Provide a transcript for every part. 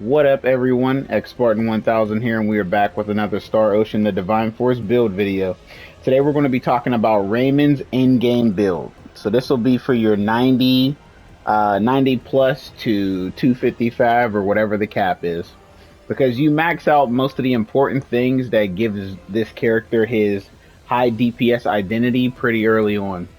What up everyone, Spartan 1000 here, and we are back with another Star Ocean the Divine Force build video. Today we're going to be talking about Raymond's in-game build. So this will be for your 90 plus to 255 or whatever the cap is. Because you max out most of the important things that gives this character his high DPS identity pretty early on.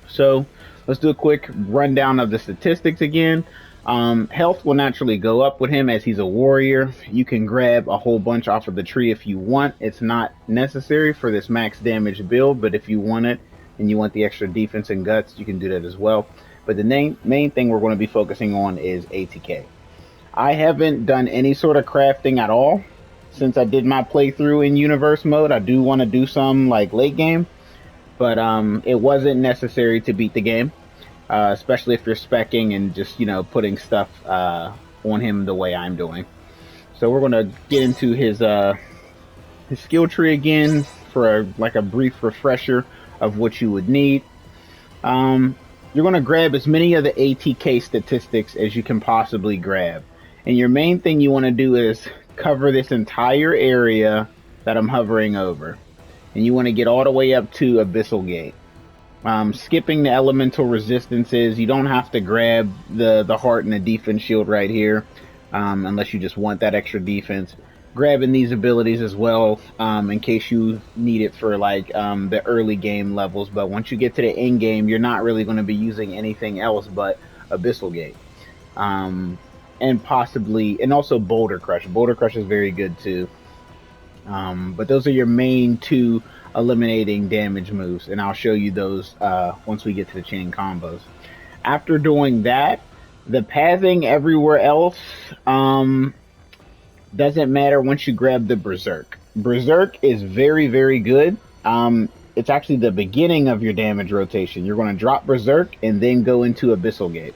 So let's do a quick rundown of the statistics again. Health will naturally go up with him as he's a warrior. You can grab a whole bunch off of the tree if you want. It's not necessary for this max damage build, but if you want it and you want the extra defense and guts, you can do that as well. But the main thing we're going to be focusing on is ATK. I haven't done any sort of crafting at all since I did my playthrough in universe mode. I do want to do some like late game, but it wasn't necessary to beat the game. Especially if you're specking and just, you know, putting stuff on him the way I'm doing. So we're going to get into his skill tree again for a brief refresher of what you would need. You're going to grab as many of the ATK statistics as you can possibly grab. And your main thing you want to do is cover this entire area that I'm hovering over. And you want to get all the way up to Abyssal Gate. Skipping the elemental resistances, you don't have to grab the heart and the defense shield right here, unless you just want that extra defense. Grabbing these abilities as well, in case you need it for like the early game levels. But once you get to the end game, you're not really going to be using anything else but Abyssal Gate, and possibly, and also Boulder Crush. Boulder Crush is very good too. But those are your main two eliminating damage moves, and I'll show you those once we get to the chain combos. After doing that, the pathing everywhere else doesn't matter once you grab the Berserk. Berserk is very, very good. It's actually the beginning of your damage rotation. You're going to drop Berserk and then go into Abyssal Gate.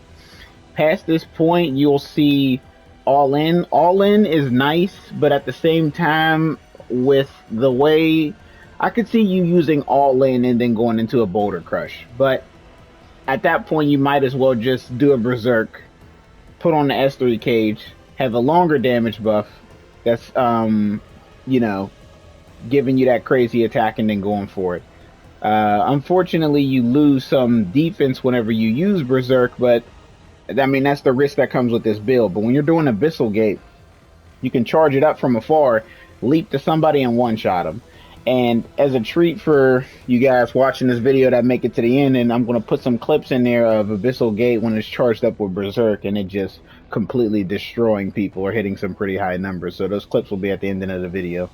Past this point, you'll see All In. All In is nice, but at the same time, with the way I could see you using All In and then going into a Boulder Crush, but at that point you might as well just do a Berserk, put on the S3 cage, have a longer damage buff that's you know, giving you that crazy attack and then going for it. Unfortunately, you lose some defense whenever you use Berserk, but I mean that's the risk that comes with this build. But when you're doing Abyssal Gate, you can charge it up from afar, leap to somebody and one-shot them. And as a treat for you guys watching this video that make it to the end, and I'm going to put some clips in there of Abyssal Gate when it's charged up with Berserk and it just completely destroying people or hitting some pretty high numbers. So those clips will be at the end of the video.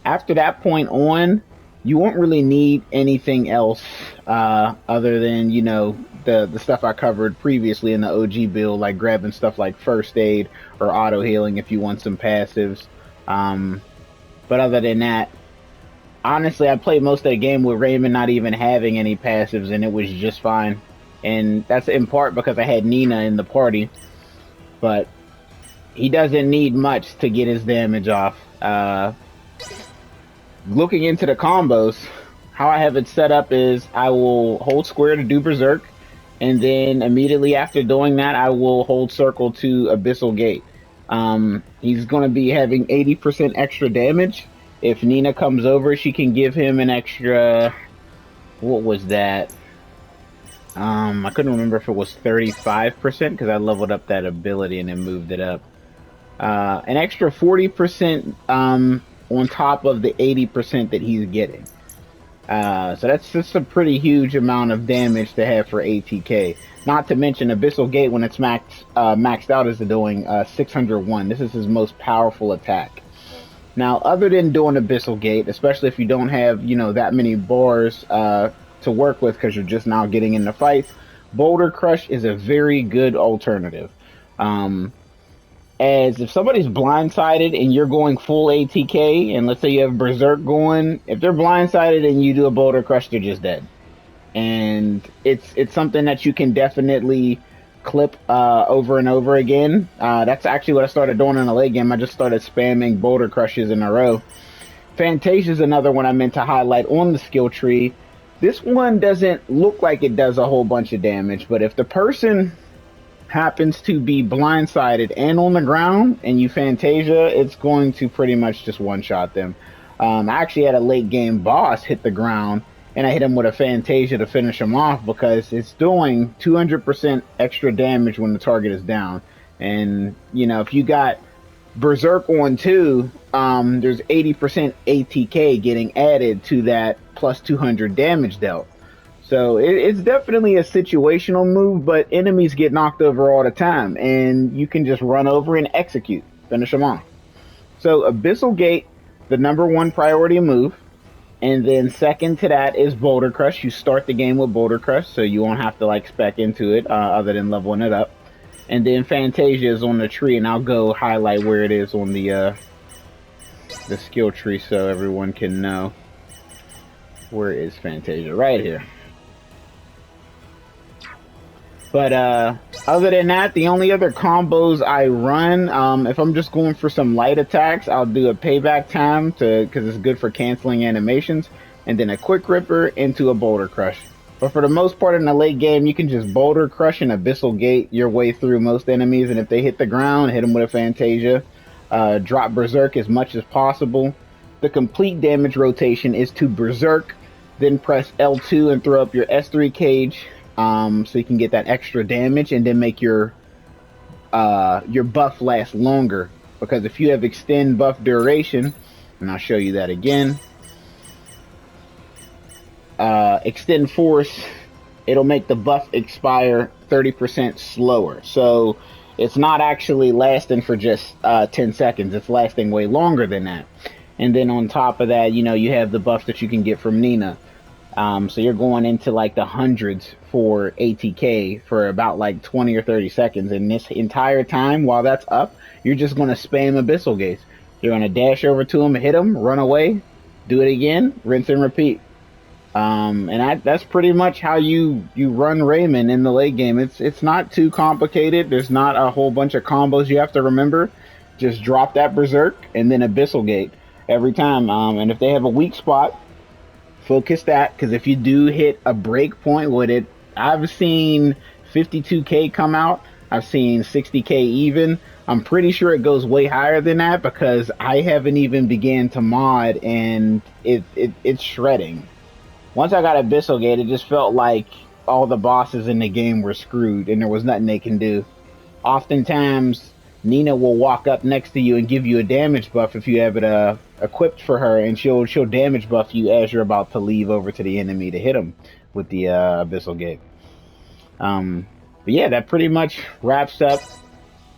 After that point on, you won't really need anything else other than, you know, the stuff I covered previously in the OG build, like grabbing stuff like First Aid or Auto Healing if you want some passives. But other than that, honestly, I played most of the game with Raymond not even having any passives, and it was just fine. And that's in part because I had Nina in the party. But he doesn't need much to get his damage off. Looking into the combos, how I have it set up is I will hold square to do Berserk, and then immediately after doing that, I will hold circle to Abyssal Gate. He's going to be having 80% extra damage. If Nina comes over, she can give him an extra, what was that? I couldn't remember if it was 35% because I leveled up that ability and then moved it up. An extra 40% on top of the 80% that he's getting. So that's just a pretty huge amount of damage to have for ATK. Not to mention Abyssal Gate, when it's maxed out, is doing 601. This is his most powerful attack. Now, other than doing Abyssal Gate, especially if you don't have, you know, that many bars to work with because you're just now getting into fights, Boulder Crush is a very good alternative. As if somebody's blindsided and you're going full ATK, and let's say you have Berserk going, if they're blindsided and you do a Boulder Crush, they're just dead. And it's something that you can definitely clip over and over again. That's actually what I started doing in the late game. I just started spamming Boulder Crushes in a row. Fantasia is another one I meant to highlight on the skill tree. This one doesn't look like it does a whole bunch of damage, but if the person happens to be blindsided and on the ground and you Fantasia, it's going to pretty much just one-shot them. I actually had a late game boss hit the ground and I hit him with a Fantasia to finish him off because it's doing 200% extra damage when the target is down. And, you know, if you got Berserk on 2, there's 80% ATK getting added to that plus 200 damage dealt. So it's definitely a situational move, but enemies get knocked over all the time, and you can just run over and execute, finish them off. So Abyssal Gate, the #1 priority move, and then second to that is Boulder Crush. You start the game with Boulder Crush, so you won't have to like spec into it other than leveling it up. And then Fantasia is on the tree, and I'll go highlight where it is on the skill tree so everyone can know. Where is Fantasia? Right here. But other than that, the only other combos I run, if I'm just going for some light attacks, I'll do a payback time because it's good for canceling animations, and then a quick ripper into a Boulder Crush. But for the most part in the late game, you can just Boulder Crush and Abyssal Gate your way through most enemies, and if they hit the ground, hit them with a Fantasia. Drop Berserk as much as possible. The complete damage rotation is to Berserk, then press L2 and throw up your S3 cage, so you can get that extra damage and then make your buff last longer. Because if you have extend buff duration, and I'll show you that again, extend force, it'll make the buff expire 30% slower. So it's not actually lasting for just 10 seconds. It's lasting way longer than that. And then on top of that, you know, you have the buff that you can get from Nina. So you're going into like the hundreds for ATK for about like 20 or 30 seconds. And this entire time while that's up, you're just going to spam Abyssal Gates. You're going to dash over to him, hit him, run away, do it again, rinse and repeat. And that's pretty much how you run Raymond in the late game. It's not too complicated. There's not a whole bunch of combos you have to remember. Just drop that Berserk and then Abyssal Gate every time. And if they have a weak spot, focus that, because if you do hit a break point with it, I've seen 52k come out, I've seen 60k even. I'm pretty sure it goes way higher than that because I haven't even began to mod, and it's shredding. Once I got Abyssal Gate, it just felt like all the bosses in the game were screwed and there was nothing they can do. Oftentimes Nina will walk up next to you and give you a damage buff if you have it equipped for her, and she'll damage buff you as you're about to leave over to the enemy to hit him with the Abyssal Gate. But yeah, that pretty much wraps up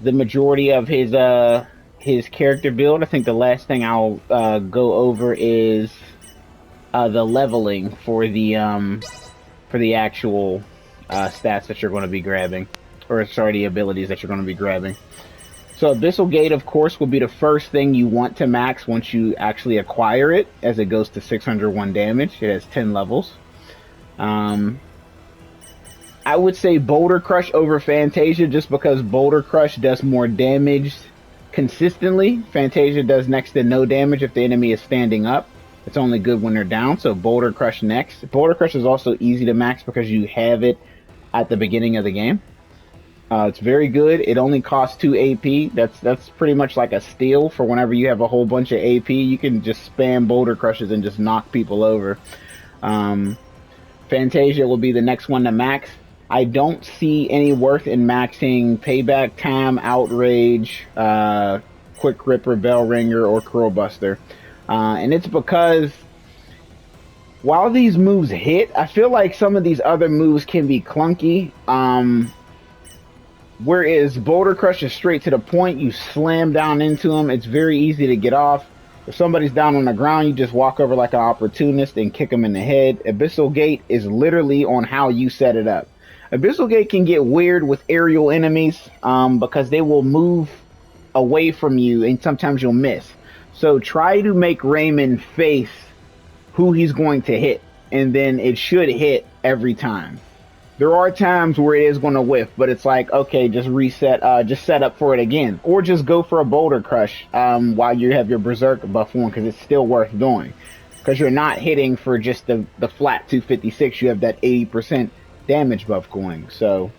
the majority of his character build. I think the last thing I'll go over is the leveling for the actual stats that you're going to be grabbing, or sorry, the abilities that you're going to be grabbing. So Abyssal Gate, of course, will be the first thing you want to max once you actually acquire it, as it goes to 601 damage. It has 10 levels. I would say Boulder Crush over Fantasia, just because Boulder Crush does more damage consistently. Fantasia does next to no damage if the enemy is standing up. It's only good when they're down, so Boulder Crush next. Boulder Crush is also easy to max because you have it at the beginning of the game. It's very good. It only costs 2 AP. That's pretty much like a steal for whenever you have a whole bunch of AP. You can just spam Boulder Crushes and just knock people over. Fantasia will be the next one to max. I don't see any worth in maxing Payback Time, Outrage, Quick Ripper, Bell Ringer, or Curl Buster. And it's because while these moves hit, I feel like some of these other moves can be clunky. Whereas Boulder Crush is straight to the point, you slam down into them, it's very easy to get off. If somebody's down on the ground, you just walk over like an opportunist and kick them in the head. Abyssal Gate is literally on how you set it up. Abyssal Gate can get weird with aerial enemies because they will move away from you and sometimes you'll miss. So try to make Raymond face who he's going to hit, and then it should hit every time. There are times where it is going to whiff, but it's like, okay, just reset, just set up for it again. Or just go for a Boulder Crush while you have your Berserk buff on, because it's still worth doing. Because you're not hitting for just the flat 256, you have that 80% damage buff going, so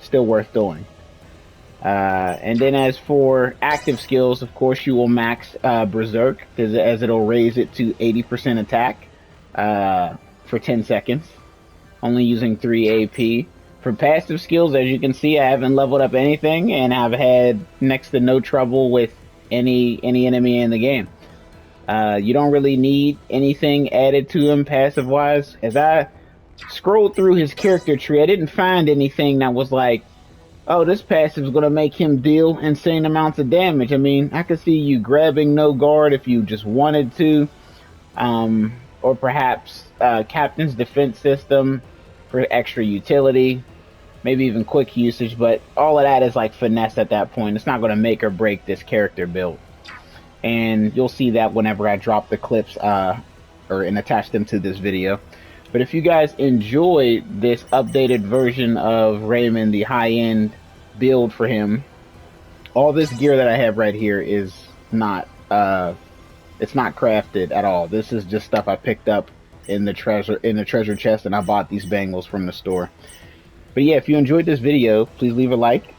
still worth doing. And then as for active skills, of course, you will max Berserk, as it'll raise it to 80% attack for 10 seconds, only using 3 AP. For passive skills, as you can see, I haven't leveled up anything, and I've had next to no trouble with any enemy in the game. You don't really need anything added to him passive-wise. As I scrolled through his character tree, I didn't find anything that was like, oh, this passive is going to make him deal insane amounts of damage. I mean, I could see you grabbing no guard if you just wanted to, or perhaps Captain's Defense System for extra utility, maybe even quick usage, but all of that is like finesse at that point. It's not going to make or break this character build. And you'll see that whenever I drop the clips and attach them to this video. But if you guys enjoyed this updated version of Raymond, the high-end build for him, all this gear that I have right here is not it's not crafted at all. This is just stuff I picked up in the treasure chest, and I bought these bangles from the store. But yeah, if you enjoyed this video, please leave a like,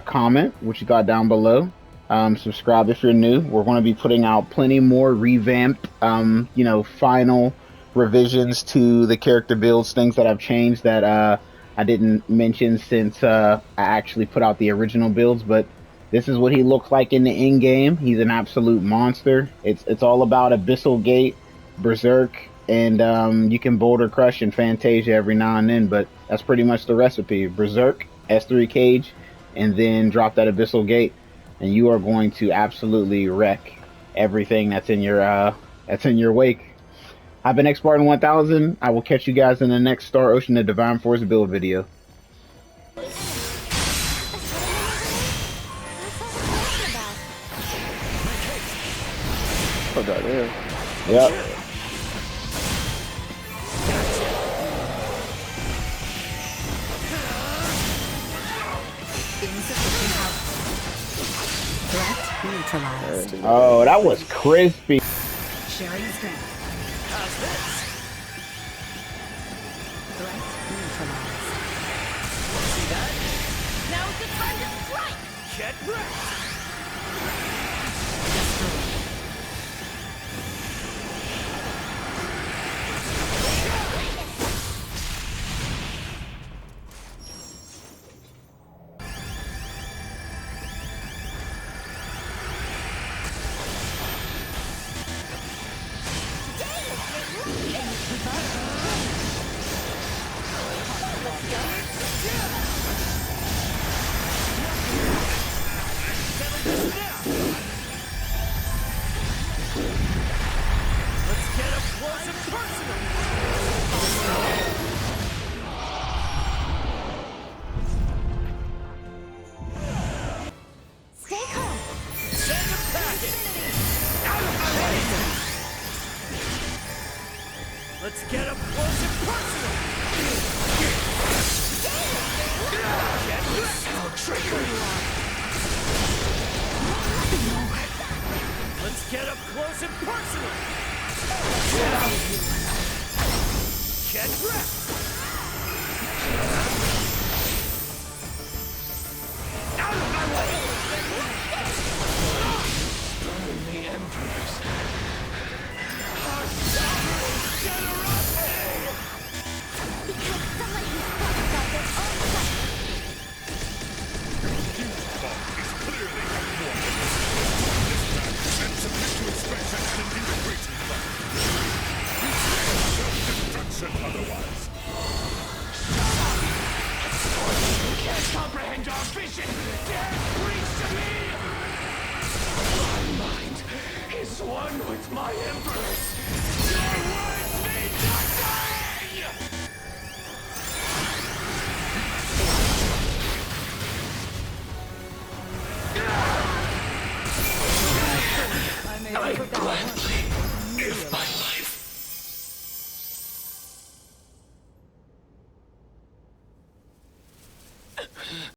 comment what you got down below. Subscribe if you're new. We're going to be putting out plenty more revamped, final revisions to the character builds, things that I've changed that I didn't mention since I actually put out the original builds. But this is what he looks like in the in-game. He's an absolute monster. It's all about Abyssal Gate, Berserk, and you can Boulder Crush and Fantasia every now and then, but that's pretty much the recipe. Berserk, S3 Cage, and then drop that Abyssal Gate, and you are going to absolutely wreck everything that's in your wake. I've been Spartan 1000. I will catch you guys in the next Star Ocean the Divine Force build video. Oh, that is. Yep. Oh, that was crispy. Sharing strength. How's this? Threat neutralized. See that? Now's the time to strike! Get wrecked! Let's get up close and personal! Stay calm! Send a packet! Out of my way! Let's get up close and personal! Get wrecked! Trigger! Let's get up close and personal! Get out of here! Get wrecked! Out of my way! Burn the Emperors! Our sovereign generosity! Because someone who talks about their own life. Is clearly outworn. This man sends submit to expression and integrating them. Self-destruction otherwise. You can't comprehend our vision! Dare preach to me! My mind is one with my emperors! Your words mean nothing! I gladly, if